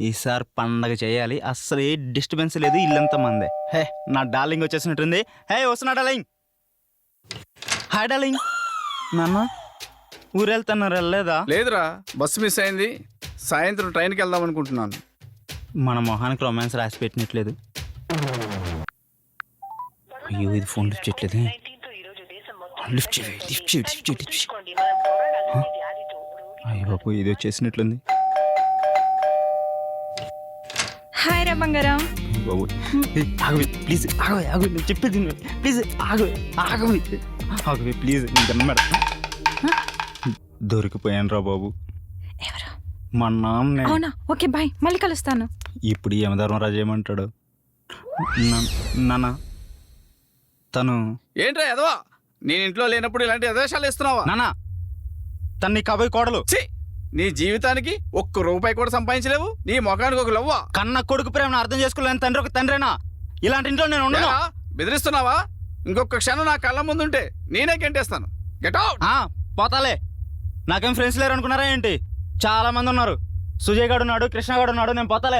ఈసారి పండగ చేయాలి. అస్సలు ఏ డిస్టర్బెన్స్ లేదు. ఇల్లంతా మందే. హే, నా డార్లింగ్ వచ్చేసినట్టుంది. హే, వస్తున్నా డార్లింగ్. Hi darling. నాన్న ఊరు వెళ్తున్నారు, వెళ్ళలేదా? లేదురా, బస్సు మిస్ అయింది. సాయంత్రం ట్రైన్కి వెళ్దాం అనుకుంటున్నాను. మన మొహానికి రొమాన్స్ రాసి పెట్టినట్లేదు. అయ్యో, ఇది ఫోన్ లిఫ్ట్ చేయట్లేదు. లిఫ్ట్ చేయి, లిఫ్ట్ చేయి, లిఫ్ట్ చేయి, లిఫ్ట్ చేయి. అయ్యో బాబు, ఇది వచ్చేసినట్లుంది. హాయ్ రా బంగారం. బాబు ఆగవి ప్లీజ్, ఆగవి ఆగవి, నేను చెప్పేది ప్లీజ్. ఆగవి ఆగవి ఆగవి ప్లీజ్, నీకన్నమాట. దొరికిపోయాను రా బాబు. ఎవరు? మా నాన్న. అవునా? ఓకే బాయ్, మళ్ళీ కలుస్తాను. ఇప్పుడు యమధర్మరాజు ఏమంటాడు? నాన్న తను ఏంట్రా ఎదవా, నేను ఇంట్లో లేనప్పుడు ఇలాంటి ఆదేశాలు ఇస్తున్నావా? నాన్న తను నీ కాబోయే కోడలు. ఛీ, నీ జీవితానికి ఒక్క రూపాయి కూడా సంపాదించలేవు. నీ ముఖానికి ఒక లవ్వా? కన్న కొడుకు ప్రేమను అర్థం చేసుకోలేని తండ్రి ఒక తండ్రేనా? ఇలాంటి ఇంట్లో నేను ఉండను. ఏరా, బెదిరిస్తున్నావా? ఇంకొక క్షణం నా కళ్ళ ముందుంటే నేనే గెంటేస్తాను. Get out. పోతాలే. నాకేం ఫ్రెండ్స్ లేరు అనుకున్నారా ఏంటి? చాలా మంది ఉన్నారు. సుజయ్ గాడు ఉన్నాడు, కృష్ణ గాడు ఉన్నాడు. నేను పోతాలే.